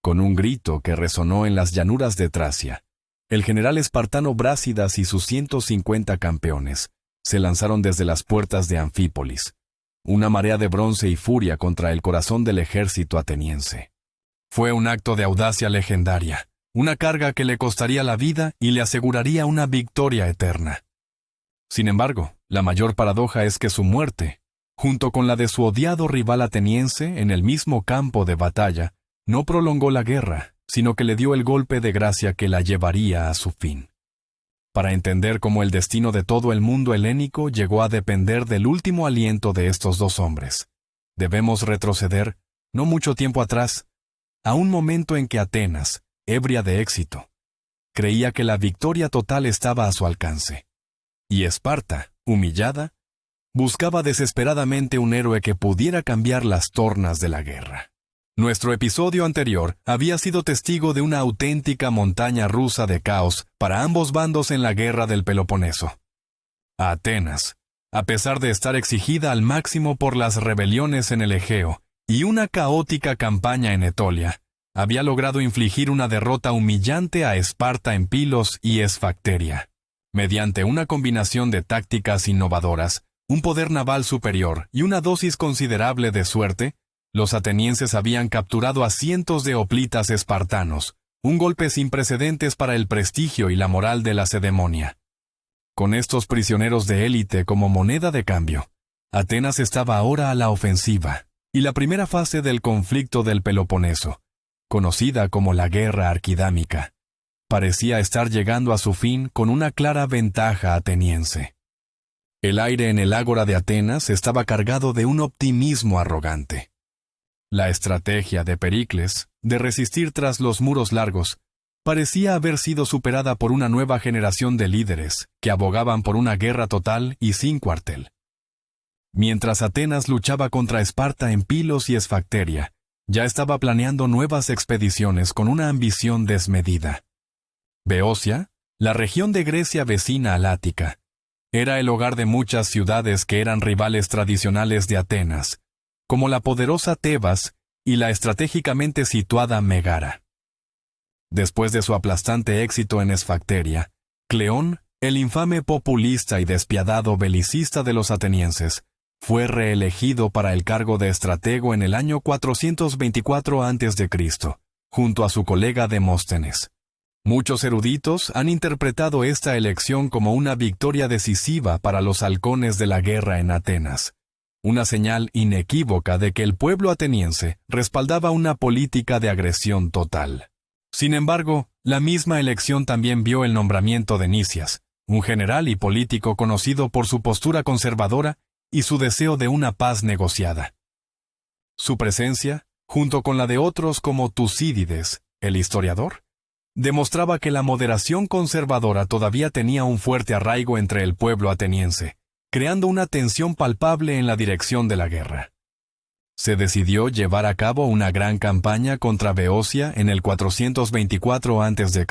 Con un grito que resonó en las llanuras de Tracia, el general espartano Brásidas y sus 150 campeones se lanzaron desde las puertas de Anfípolis, una marea de bronce y furia contra el corazón del ejército ateniense. Fue un acto de audacia legendaria, una carga que le costaría la vida y le aseguraría una victoria eterna. Sin embargo, la mayor paradoja es que su muerte, junto con la de su odiado rival ateniense en el mismo campo de batalla, no prolongó la guerra, sino que le dio el golpe de gracia que la llevaría a su fin. Para entender cómo el destino de todo el mundo helénico llegó a depender del último aliento de estos dos hombres, debemos retroceder, no mucho tiempo atrás, a un momento en que Atenas, ebria de éxito, creía que la victoria total estaba a su alcance. Y Esparta, humillada, buscaba desesperadamente un héroe que pudiera cambiar las tornas de la guerra. Nuestro episodio anterior había sido testigo de una auténtica montaña rusa de caos para ambos bandos en la guerra del Peloponeso. Atenas, a pesar de estar exigida al máximo por las rebeliones en el Egeo y una caótica campaña en Etolia, había logrado infligir una derrota humillante a Esparta en Pilos y Esfacteria. Mediante una combinación de tácticas innovadoras, un poder naval superior y una dosis considerable de suerte, los atenienses habían capturado a cientos de hoplitas espartanos, un golpe sin precedentes para el prestigio y la moral de la Lacedemonia. Con estos prisioneros de élite como moneda de cambio, Atenas estaba ahora a la ofensiva, y la primera fase del conflicto del Peloponeso, conocida como la Guerra Arquidámica, parecía estar llegando a su fin con una clara ventaja ateniense. El aire en el ágora de Atenas estaba cargado de un optimismo arrogante. La estrategia de Pericles, de resistir tras los muros largos, parecía haber sido superada por una nueva generación de líderes que abogaban por una guerra total y sin cuartel. Mientras Atenas luchaba contra Esparta en Pilos y Esfacteria, ya estaba planeando nuevas expediciones con una ambición desmedida. Beocia, la región de Grecia vecina al Ática, era el hogar de muchas ciudades que eran rivales tradicionales de Atenas, como la poderosa Tebas y la estratégicamente situada Megara. Después de su aplastante éxito en Esfacteria, Cleón, el infame populista y despiadado belicista de los atenienses, fue reelegido para el cargo de estratego en el año 424 a.C., junto a su colega Demóstenes. Muchos eruditos han interpretado esta elección como una victoria decisiva para los halcones de la guerra en Atenas, una señal inequívoca de que el pueblo ateniense respaldaba una política de agresión total. Sin embargo, la misma elección también vio el nombramiento de Nicias, un general y político conocido por su postura conservadora y su deseo de una paz negociada. Su presencia, junto con la de otros como Tucídides, el historiador, demostraba que la moderación conservadora todavía tenía un fuerte arraigo entre el pueblo ateniense, creando una tensión palpable en la dirección de la guerra. Se decidió llevar a cabo una gran campaña contra Beocia en el 424 a.C.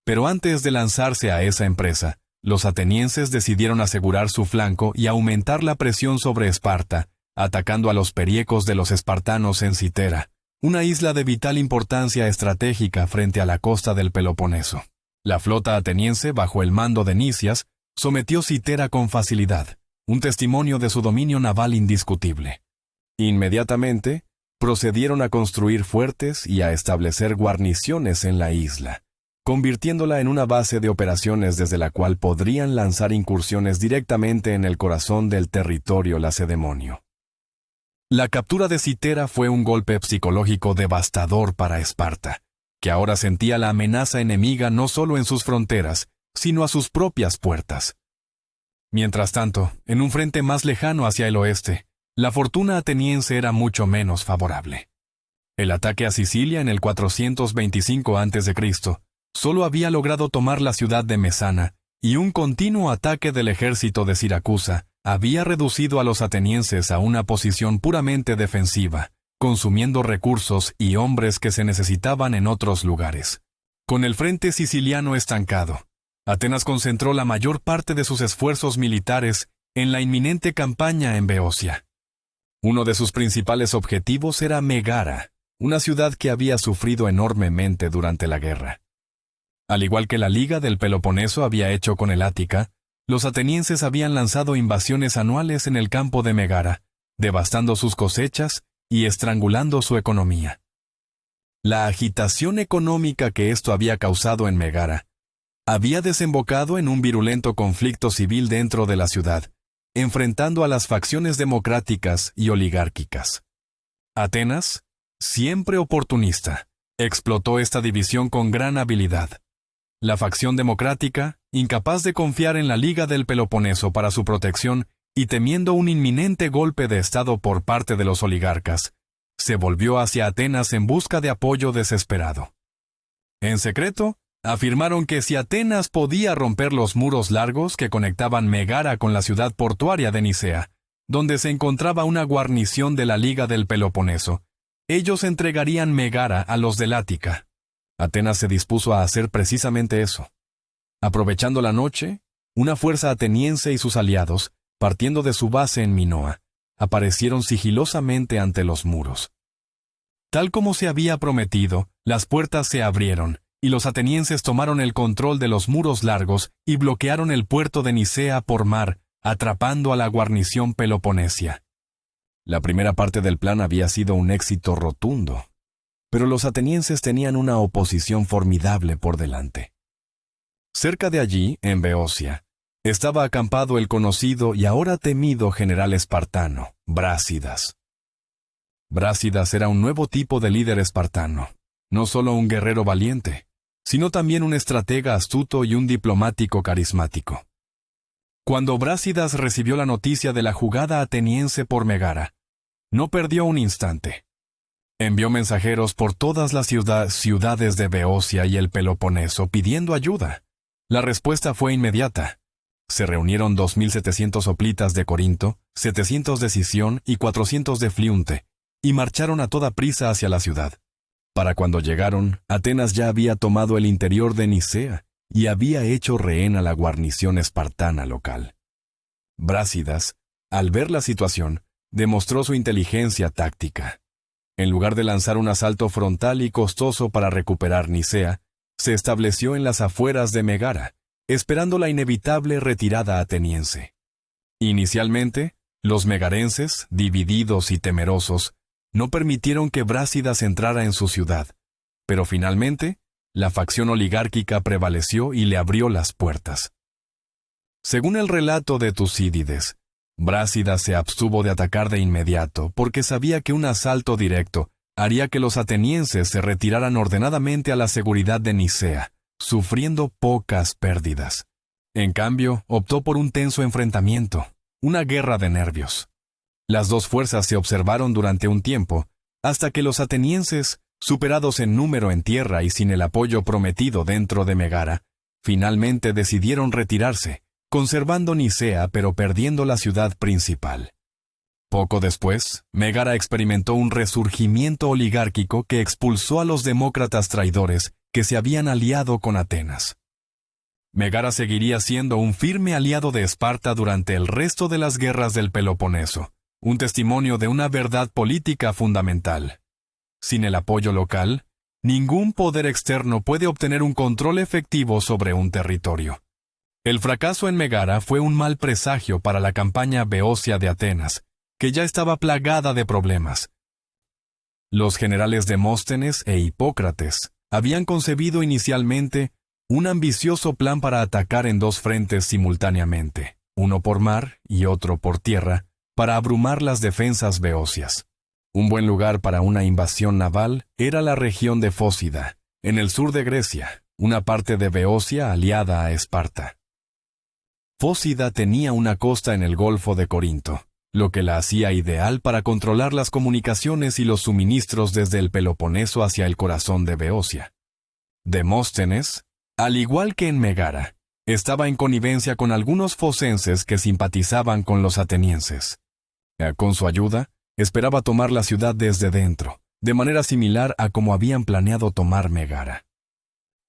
Pero antes de lanzarse a esa empresa, los atenienses decidieron asegurar su flanco y aumentar la presión sobre Esparta, atacando a los periecos de los espartanos en Citera, una isla de vital importancia estratégica frente a la costa del Peloponeso. La flota ateniense, bajo el mando de Nicias, sometió Citera con facilidad, un testimonio de su dominio naval indiscutible. Inmediatamente, procedieron a construir fuertes y a establecer guarniciones en la isla, convirtiéndola en una base de operaciones desde la cual podrían lanzar incursiones directamente en el corazón del territorio lacedemonio. La captura de Citera fue un golpe psicológico devastador para Esparta, que ahora sentía la amenaza enemiga no solo en sus fronteras, sino a sus propias puertas. Mientras tanto, en un frente más lejano hacia el oeste, la fortuna ateniense era mucho menos favorable. El ataque a Sicilia en el 425 a.C. solo había logrado tomar la ciudad de Mesana, y un continuo ataque del ejército de Siracusa había reducido a los atenienses a una posición puramente defensiva, consumiendo recursos y hombres que se necesitaban en otros lugares. Con el frente siciliano estancado, Atenas concentró la mayor parte de sus esfuerzos militares en la inminente campaña en Beocia. Uno de sus principales objetivos era Megara, una ciudad que había sufrido enormemente durante la guerra. Al igual que la Liga del Peloponeso había hecho con el Ática, los atenienses habían lanzado invasiones anuales en el campo de Megara, devastando sus cosechas y estrangulando su economía. La agitación económica que esto había causado en Megara había desembocado en un virulento conflicto civil dentro de la ciudad, enfrentando a las facciones democráticas y oligárquicas. Atenas, siempre oportunista, explotó esta división con gran habilidad. La facción democrática, incapaz de confiar en la Liga del Peloponeso para su protección y temiendo un inminente golpe de Estado por parte de los oligarcas, se volvió hacia Atenas en busca de apoyo desesperado. En secreto, afirmaron que si Atenas podía romper los muros largos que conectaban Megara con la ciudad portuaria de Nicea, donde se encontraba una guarnición de la Liga del Peloponeso, ellos entregarían Megara a los del Ática. Atenas se dispuso a hacer precisamente eso. Aprovechando la noche, una fuerza ateniense y sus aliados, partiendo de su base en Minoa, aparecieron sigilosamente ante los muros. Tal como se había prometido, las puertas se abrieron, y los atenienses tomaron el control de los muros largos y bloquearon el puerto de Nicea por mar, atrapando a la guarnición peloponesia. La primera parte del plan había sido un éxito rotundo, pero los atenienses tenían una oposición formidable por delante. Cerca de allí, en Beocia, estaba acampado el conocido y ahora temido general espartano, Brásidas. Brásidas era un nuevo tipo de líder espartano, no solo un guerrero valiente, sino también un estratega astuto y un diplomático carismático. Cuando Brásidas recibió la noticia de la jugada ateniense por Megara, no perdió un instante. Envió mensajeros por todas las ciudades de Beocia y el Peloponeso pidiendo ayuda. La respuesta fue inmediata. Se reunieron 2.700 hoplitas de Corinto, 700 de Sición y 400 de Fliunte, y marcharon a toda prisa hacia la ciudad. Para cuando llegaron, Atenas ya había tomado el interior de Nicea y había hecho rehén a la guarnición espartana local. Brásidas, al ver la situación, demostró su inteligencia táctica. En lugar de lanzar un asalto frontal y costoso para recuperar Nicea, se estableció en las afueras de Megara, esperando la inevitable retirada ateniense. Inicialmente, los megarenses, divididos y temerosos, no permitieron que Brásidas entrara en su ciudad, pero finalmente, la facción oligárquica prevaleció y le abrió las puertas. Según el relato de Tucídides, Brásidas se abstuvo de atacar de inmediato porque sabía que un asalto directo haría que los atenienses se retiraran ordenadamente a la seguridad de Nicea, sufriendo pocas pérdidas. En cambio, optó por un tenso enfrentamiento, una guerra de nervios. Las dos fuerzas se observaron durante un tiempo, hasta que los atenienses, superados en número en tierra y sin el apoyo prometido dentro de Megara, finalmente decidieron retirarse, conservando Nicea pero perdiendo la ciudad principal. Poco después, Megara experimentó un resurgimiento oligárquico que expulsó a los demócratas traidores que se habían aliado con Atenas. Megara seguiría siendo un firme aliado de Esparta durante el resto de las guerras del Peloponeso, un testimonio de una verdad política fundamental. Sin el apoyo local, ningún poder externo puede obtener un control efectivo sobre un territorio. El fracaso en Megara fue un mal presagio para la campaña beocia de Atenas, que ya estaba plagada de problemas. Los generales Demóstenes e Hipócrates habían concebido inicialmente un ambicioso plan para atacar en dos frentes simultáneamente, uno por mar y otro por tierra, para abrumar las defensas beocias. Un buen lugar para una invasión naval era la región de Fócida, en el sur de Grecia, una parte de Beocia aliada a Esparta. Fócida tenía una costa en el Golfo de Corinto, lo que la hacía ideal para controlar las comunicaciones y los suministros desde el Peloponeso hacia el corazón de Beocia. Demóstenes, al igual que en Megara, estaba en connivencia con algunos focenses que simpatizaban con los atenienses. Con su ayuda, esperaba tomar la ciudad desde dentro, de manera similar a como habían planeado tomar Megara.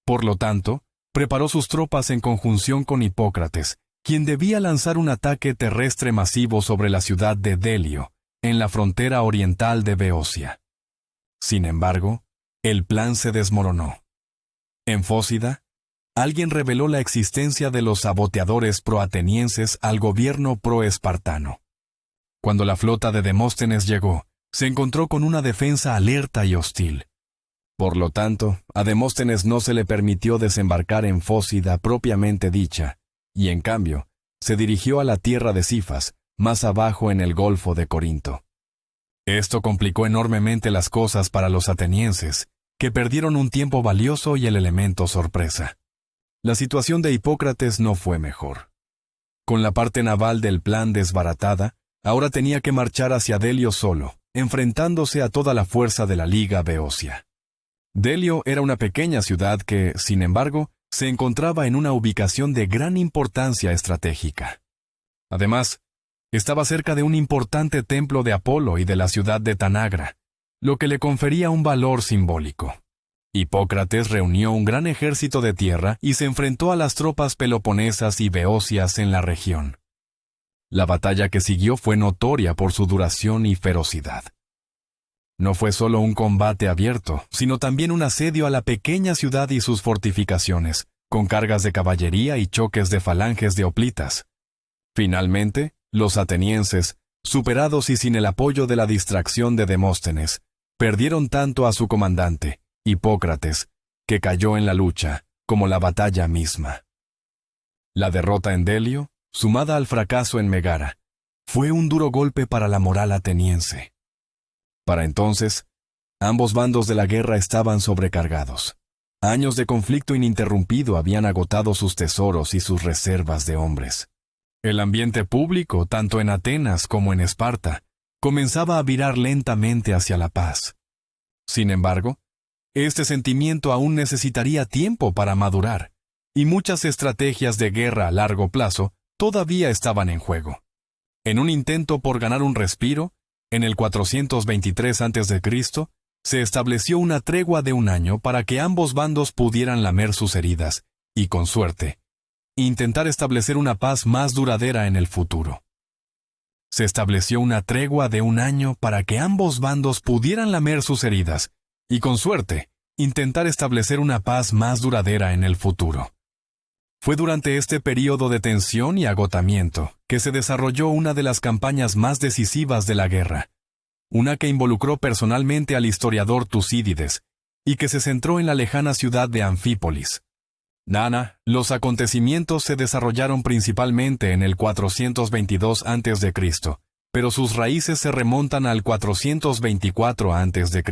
Por lo tanto, preparó sus tropas en conjunción con Hipócrates, quien debía lanzar un ataque terrestre masivo sobre la ciudad de Delio, en la frontera oriental de Beocia. Sin embargo, el plan se desmoronó. En Fócida, alguien reveló la existencia de los saboteadores proatenienses al gobierno proespartano. Cuando la flota de Demóstenes llegó, se encontró con una defensa alerta y hostil. Por lo tanto, a Demóstenes no se le permitió desembarcar en Fócida propiamente dicha, y en cambio, se dirigió a la tierra de Cifas, más abajo en el Golfo de Corinto. Esto complicó enormemente las cosas para los atenienses, que perdieron un tiempo valioso y el elemento sorpresa. La situación de Hipócrates no fue mejor. Con la parte naval del plan desbaratada, ahora tenía que marchar hacia Delio solo, enfrentándose a toda la fuerza de la Liga Beocia. Delio era una pequeña ciudad que, sin embargo, se encontraba en una ubicación de gran importancia estratégica. Además, estaba cerca de un importante templo de Apolo y de la ciudad de Tanagra, lo que le confería un valor simbólico. Hipócrates reunió un gran ejército de tierra y se enfrentó a las tropas peloponesas y beocias en la región. La batalla que siguió fue notoria por su duración y ferocidad. No fue solo un combate abierto, sino también un asedio a la pequeña ciudad y sus fortificaciones, con cargas de caballería y choques de falanges de hoplitas. Finalmente, los atenienses, superados y sin el apoyo de la distracción de Demóstenes, perdieron tanto a su comandante, Hipócrates, que cayó en la lucha, como la batalla misma. La derrota en Delio, sumada al fracaso en Megara, fue un duro golpe para la moral ateniense. Para entonces, ambos bandos de la guerra estaban sobrecargados. Años de conflicto ininterrumpido habían agotado sus tesoros y sus reservas de hombres. El ambiente público, tanto en Atenas como en Esparta, comenzaba a virar lentamente hacia la paz. Sin embargo, este sentimiento aún necesitaría tiempo para madurar, y muchas estrategias de guerra a largo plazo todavía estaban en juego. En un intento por ganar un respiro, en el 423 a.C., se estableció una tregua de un año para que ambos bandos pudieran lamer sus heridas, y con suerte, intentar establecer una paz más duradera en el futuro. Se estableció una tregua de un año para que ambos bandos pudieran lamer sus heridas, y con suerte, intentar establecer una paz más duradera en el futuro. Fue durante este período de tensión y agotamiento que se desarrolló una de las campañas más decisivas de la guerra, una que involucró personalmente al historiador Tucídides y que se centró en la lejana ciudad de Anfípolis. Los acontecimientos se desarrollaron principalmente en el 422 a.C., pero sus raíces se remontan al 424 a.C.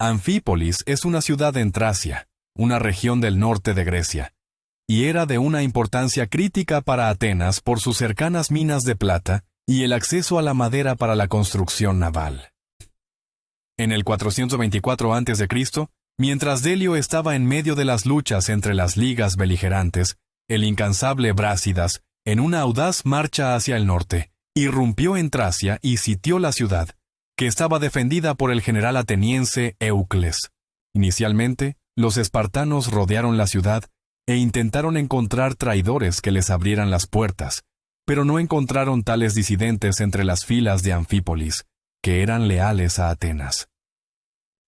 Anfípolis es una ciudad en Tracia, una región del norte de Grecia, y era de una importancia crítica para Atenas por sus cercanas minas de plata y el acceso a la madera para la construcción naval. En el 424 a.C., mientras Delio estaba en medio de las luchas entre las ligas beligerantes, el incansable Brásidas, en una audaz marcha hacia el norte, irrumpió en Tracia y sitió la ciudad, que estaba defendida por el general ateniense Eucles. Inicialmente, los espartanos rodearon la ciudad e intentaron encontrar traidores que les abrieran las puertas, pero no encontraron tales disidentes entre las filas de Anfípolis, que eran leales a Atenas.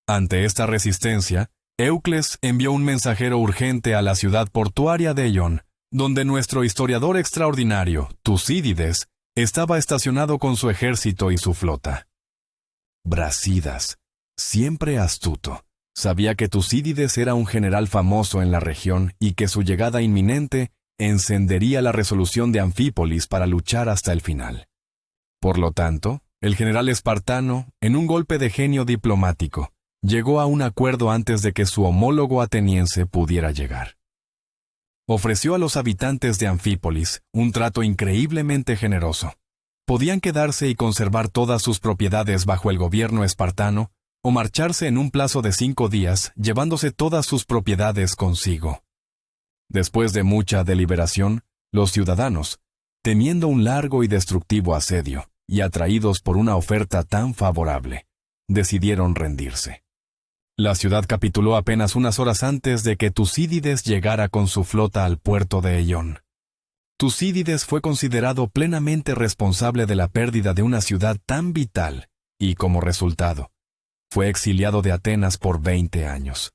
Ante esta resistencia, Eucles envió un mensajero urgente a la ciudad portuaria de Eión, donde nuestro historiador extraordinario, Tucídides, estaba estacionado con su ejército y su flota. Brásidas, siempre astuto, sabía que Tucídides era un general famoso en la región y que su llegada inminente encendería la resolución de Anfípolis para luchar hasta el final. Por lo tanto, el general espartano, en un golpe de genio diplomático, llegó a un acuerdo antes de que su homólogo ateniense pudiera llegar. Ofreció a los habitantes de Anfípolis un trato increíblemente generoso. Podían quedarse y conservar todas sus propiedades bajo el gobierno espartano, o marcharse en un plazo de 5 días, llevándose todas sus propiedades consigo. Después de mucha deliberación, los ciudadanos, temiendo un largo y destructivo asedio, y atraídos por una oferta tan favorable, decidieron rendirse. La ciudad capituló apenas unas horas antes de que Tucídides llegara con su flota al puerto de Eión. Tucídides fue considerado plenamente responsable de la pérdida de una ciudad tan vital, y como resultado, fue exiliado de Atenas por 20 años.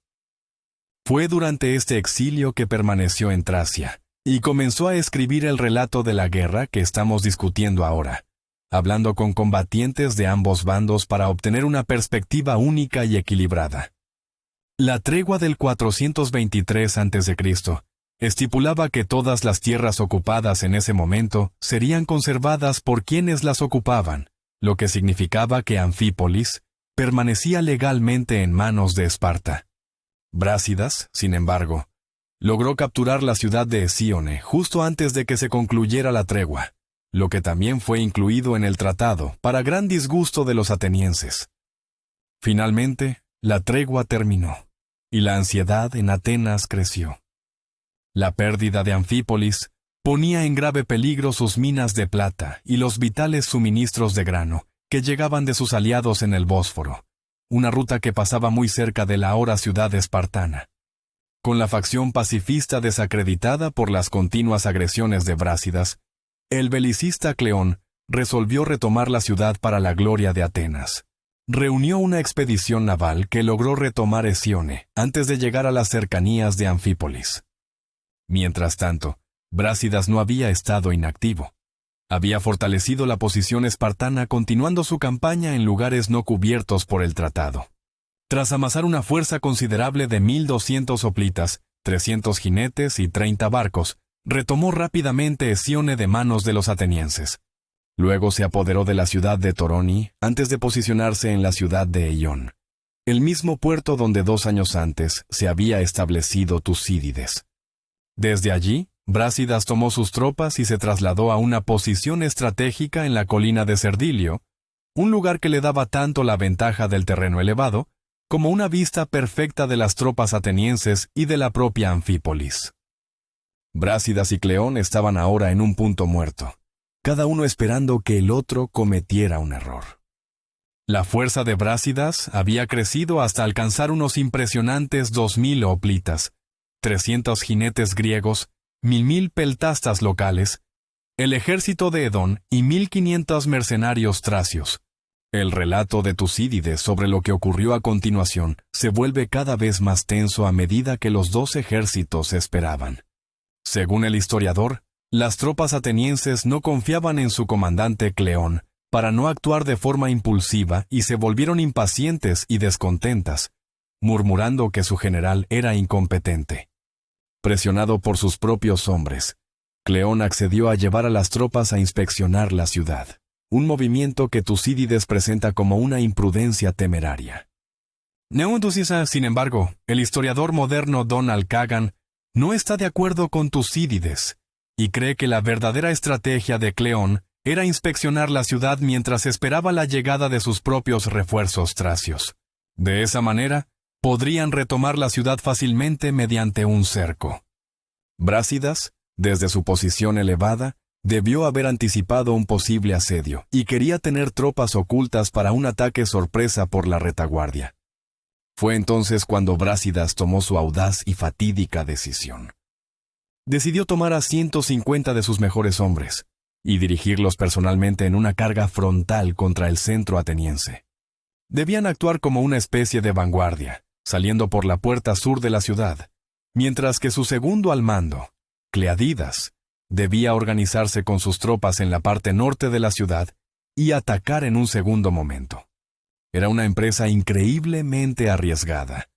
Fue durante este exilio que permaneció en Tracia, y comenzó a escribir el relato de la guerra que estamos discutiendo ahora, hablando con combatientes de ambos bandos para obtener una perspectiva única y equilibrada. La tregua del 423 a.C. estipulaba que todas las tierras ocupadas en ese momento serían conservadas por quienes las ocupaban, lo que significaba que Anfípolis permanecía legalmente en manos de Esparta. Brásidas, sin embargo, logró capturar la ciudad de Hesíone justo antes de que se concluyera la tregua, lo que también fue incluido en el tratado, para gran disgusto de los atenienses. Finalmente, la tregua terminó, y la ansiedad en Atenas creció. La pérdida de Anfípolis ponía en grave peligro sus minas de plata y los vitales suministros de grano que llegaban de sus aliados en el Bósforo, una ruta que pasaba muy cerca de la ahora ciudad espartana. Con la facción pacifista desacreditada por las continuas agresiones de Brásidas, el belicista Cleón resolvió retomar la ciudad para la gloria de Atenas. Reunió una expedición naval que logró retomar Hesíone antes de llegar a las cercanías de Anfípolis. Mientras tanto, Brásidas no había estado inactivo. Había fortalecido la posición espartana continuando su campaña en lugares no cubiertos por el tratado. Tras amasar una fuerza considerable de 1,200 hoplitas, 300 jinetes y 30 barcos, retomó rápidamente Hesíone de manos de los atenienses. Luego se apoderó de la ciudad de Toroni antes de posicionarse en la ciudad de Eión, el mismo puerto donde 2 años antes se había establecido Tucídides. Desde allí, Brásidas tomó sus tropas y se trasladó a una posición estratégica en la colina de Cerdilio, un lugar que le daba tanto la ventaja del terreno elevado, como una vista perfecta de las tropas atenienses y de la propia Anfípolis. Brásidas y Cleón estaban ahora en un punto muerto, cada uno esperando que el otro cometiera un error. La fuerza de Brásidas había crecido hasta alcanzar unos impresionantes 2,000 hoplitas, 300 jinetes griegos, 1,000 peltastas locales, el ejército de Edón y 1,500 mercenarios tracios. El relato de Tucídides sobre lo que ocurrió a continuación se vuelve cada vez más tenso a medida que los 2 ejércitos esperaban. Según el historiador, las tropas atenienses no confiaban en su comandante Cleón para no actuar de forma impulsiva y se volvieron impacientes y descontentas, murmurando que su general era incompetente. Presionado por sus propios hombres, Cleón accedió a llevar a las tropas a inspeccionar la ciudad, un movimiento que Tucídides presenta como una imprudencia temeraria. Sin embargo, el historiador moderno Donald Kagan no está de acuerdo con Tucídides y cree que la verdadera estrategia de Cleón era inspeccionar la ciudad mientras esperaba la llegada de sus propios refuerzos tracios. De esa manera, podrían retomar la ciudad fácilmente mediante un cerco. Brásidas, desde su posición elevada, debió haber anticipado un posible asedio y quería tener tropas ocultas para un ataque sorpresa por la retaguardia. Fue entonces cuando Brásidas tomó su audaz y fatídica decisión. Decidió tomar a 150 de sus mejores hombres y dirigirlos personalmente en una carga frontal contra el centro ateniense. Debían actuar como una especie de vanguardia, saliendo por la puerta sur de la ciudad, mientras que su segundo al mando, Cleadidas, debía organizarse con sus tropas en la parte norte de la ciudad y atacar en un segundo momento. Era una empresa increíblemente arriesgada,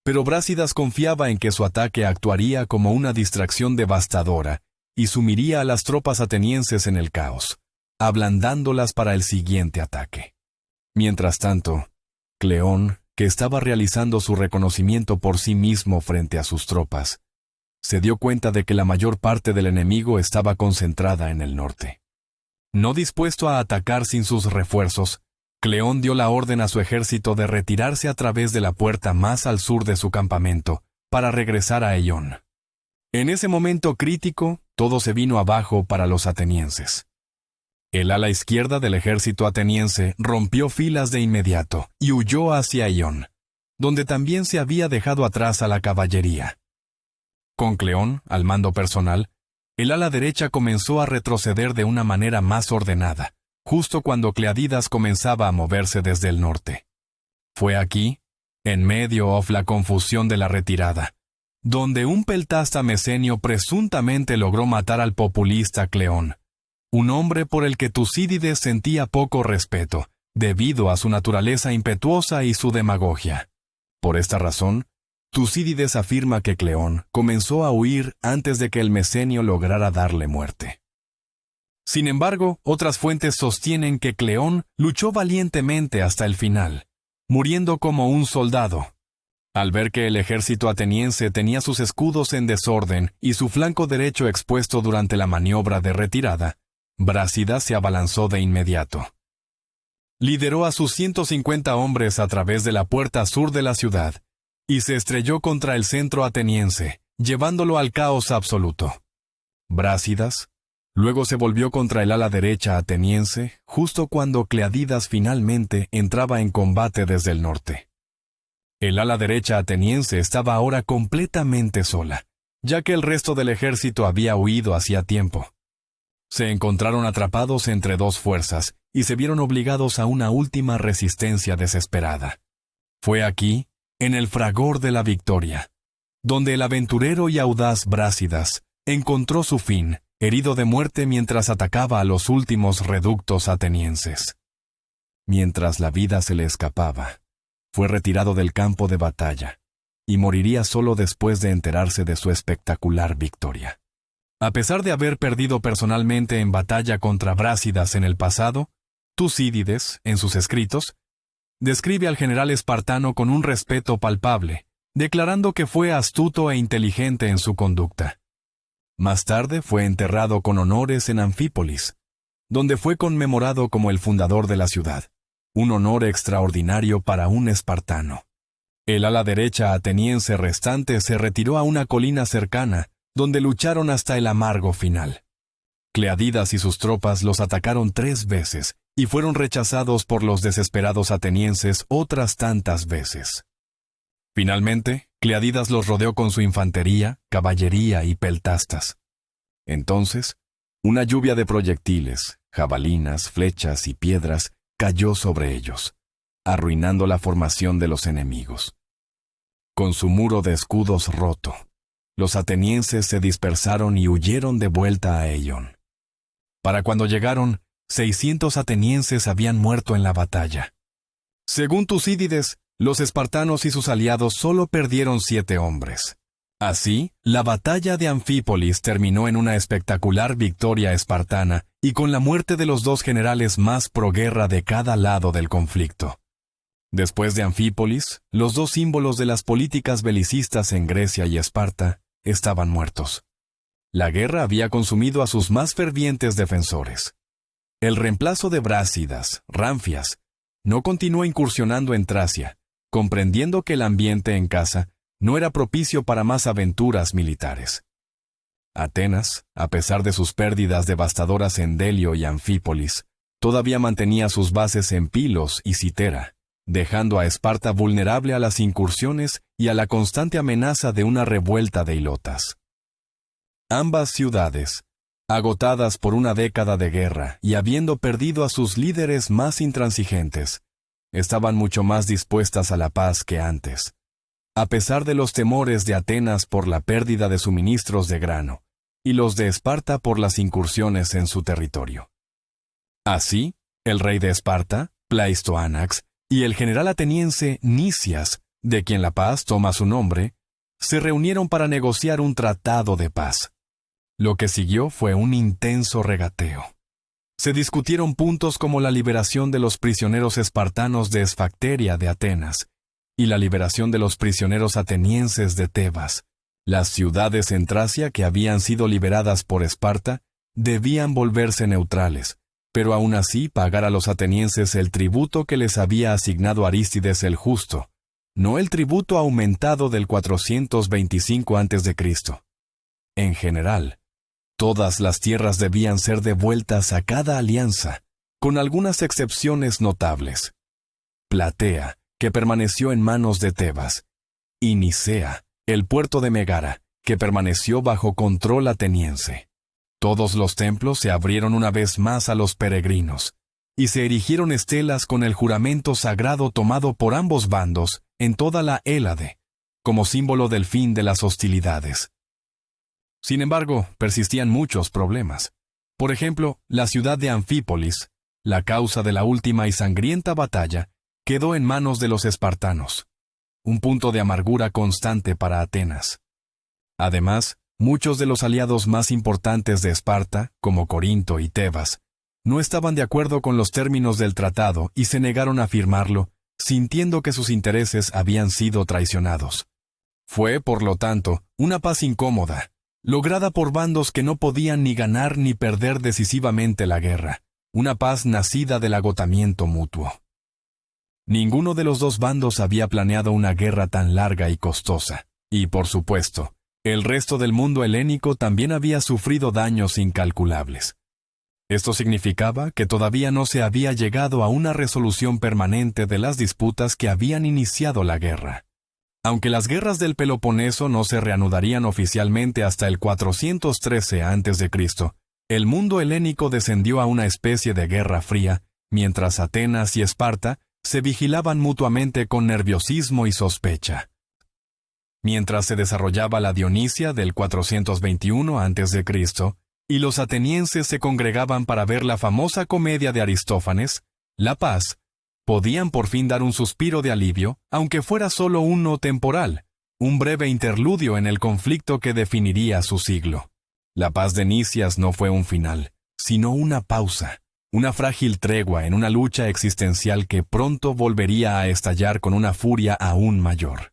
pero Brásidas confiaba en que su ataque actuaría como una distracción devastadora y sumiría a las tropas atenienses en el caos, ablandándolas para el siguiente ataque. Mientras tanto, Cleón, que estaba realizando su reconocimiento por sí mismo frente a sus tropas, se dio cuenta de que la mayor parte del enemigo estaba concentrada en el norte. No dispuesto a atacar sin sus refuerzos, Cleón dio la orden a su ejército de retirarse a través de la puerta más al sur de su campamento, para regresar a Eión. En ese momento crítico, todo se vino abajo para los atenienses. El ala izquierda del ejército ateniense rompió filas de inmediato y huyó hacia Eión, donde también se había dejado atrás a la caballería. Con Cleón, al mando personal, el ala derecha comenzó a retroceder de una manera más ordenada, justo cuando Cleadidas comenzaba a moverse desde el norte. Fue aquí, en medio of la confusión de la retirada, donde un peltasta mesenio presuntamente logró matar al populista Cleón, un hombre por el que Tucídides sentía poco respeto, debido a su naturaleza impetuosa y su demagogia. Por esta razón, Tucídides afirma que Cleón comenzó a huir antes de que el mesenio lograra darle muerte. Sin embargo, otras fuentes sostienen que Cleón luchó valientemente hasta el final, muriendo como un soldado. Al ver que el ejército ateniense tenía sus escudos en desorden y su flanco derecho expuesto durante la maniobra de retirada, Brásidas se abalanzó de inmediato. Lideró a sus 150 hombres a través de la puerta sur de la ciudad y se estrelló contra el centro ateniense, llevándolo al caos absoluto. Brásidas luego se volvió contra el ala derecha ateniense justo cuando Cleadidas finalmente entraba en combate desde el norte. El ala derecha ateniense estaba ahora completamente sola, ya que el resto del ejército había huido hacía tiempo. Se encontraron atrapados entre dos fuerzas y se vieron obligados a una última resistencia desesperada. Fue aquí, en el fragor de la victoria, donde el aventurero y audaz Brásidas encontró su fin, herido de muerte mientras atacaba a los últimos reductos atenienses. Mientras la vida se le escapaba, fue retirado del campo de batalla, y moriría solo después de enterarse de su espectacular victoria. A pesar de haber perdido personalmente en batalla contra Brásidas en el pasado, Tucídides, en sus escritos, describe al general espartano con un respeto palpable, declarando que fue astuto e inteligente en su conducta. Más tarde fue enterrado con honores en Anfípolis, donde fue conmemorado como el fundador de la ciudad, un honor extraordinario para un espartano. El ala derecha ateniense restante se retiró a una colina cercana, donde lucharon hasta el amargo final. Cleadidas y sus tropas los atacaron 3 veces y fueron rechazados por los desesperados atenienses otras tantas veces. Finalmente, Cleadidas los rodeó con su infantería, caballería y peltastas. Entonces, una lluvia de proyectiles, jabalinas, flechas y piedras cayó sobre ellos, arruinando la formación de los enemigos. Con su muro de escudos roto, los atenienses se dispersaron y huyeron de vuelta a Eion. Para cuando llegaron, 600 atenienses habían muerto en la batalla. Según Tucídides, los espartanos y sus aliados solo perdieron 7 hombres. Así, la batalla de Anfípolis terminó en una espectacular victoria espartana y con la muerte de los 2 generales más proguerra de cada lado del conflicto. Después de Anfípolis, los 2 símbolos de las políticas belicistas en Grecia y Esparta estaban muertos. La guerra había consumido a sus más fervientes defensores. El reemplazo de Brásidas, Ramfias, no continuó incursionando en Tracia, comprendiendo que el ambiente en casa no era propicio para más aventuras militares. Atenas, a pesar de sus pérdidas devastadoras en Delio y Anfípolis, todavía mantenía sus bases en Pilos y Citera, dejando a Esparta vulnerable a las incursiones y a la constante amenaza de una revuelta de ilotas. Ambas ciudades, agotadas por una década de guerra y habiendo perdido a sus líderes más intransigentes, estaban mucho más dispuestas a la paz que antes, a pesar de los temores de Atenas por la pérdida de suministros de grano y los de Esparta por las incursiones en su territorio. Así, el rey de Esparta, Pleistoanax, y el general ateniense Nicias, de quien la paz toma su nombre, se reunieron para negociar un tratado de paz. Lo que siguió fue un intenso regateo. Se discutieron puntos como la liberación de los prisioneros espartanos de Esfacteria de Atenas y la liberación de los prisioneros atenienses de Tebas. Las ciudades en Tracia que habían sido liberadas por Esparta debían volverse neutrales, pero aún así pagar a los atenienses el tributo que les había asignado Arístides el Justo, no el tributo aumentado del 425 a.C. En general, todas las tierras debían ser devueltas a cada alianza, con algunas excepciones notables. Platea, que permaneció en manos de Tebas, y Nicea, el puerto de Megara, que permaneció bajo control ateniense. Todos los templos se abrieron una vez más a los peregrinos, y se erigieron estelas con el juramento sagrado tomado por ambos bandos en toda la Hélade, como símbolo del fin de las hostilidades. Sin embargo, persistían muchos problemas. Por ejemplo, la ciudad de Anfípolis, la causa de la última y sangrienta batalla, quedó en manos de los espartanos, un punto de amargura constante para Atenas. Además, muchos de los aliados más importantes de Esparta, como Corinto y Tebas, no estaban de acuerdo con los términos del tratado y se negaron a firmarlo, sintiendo que sus intereses habían sido traicionados. Fue, por lo tanto, una paz incómoda, lograda por bandos que no podían ni ganar ni perder decisivamente la guerra, una paz nacida del agotamiento mutuo. Ninguno de los dos bandos había planeado una guerra tan larga y costosa, y, por supuesto, el resto del mundo helénico también había sufrido daños incalculables. Esto significaba que todavía no se había llegado a una resolución permanente de las disputas que habían iniciado la guerra. Aunque las guerras del Peloponeso no se reanudarían oficialmente hasta el 413 a.C., el mundo helénico descendió a una especie de guerra fría, mientras Atenas y Esparta se vigilaban mutuamente con nerviosismo y sospecha. Mientras se desarrollaba la Dionisia del 421 a.C., y los atenienses se congregaban para ver la famosa comedia de Aristófanes, la paz, podían por fin dar un suspiro de alivio, aunque fuera solo uno temporal, un breve interludio en el conflicto que definiría su siglo. La paz de Nicias no fue un final, sino una pausa, una frágil tregua en una lucha existencial que pronto volvería a estallar con una furia aún mayor.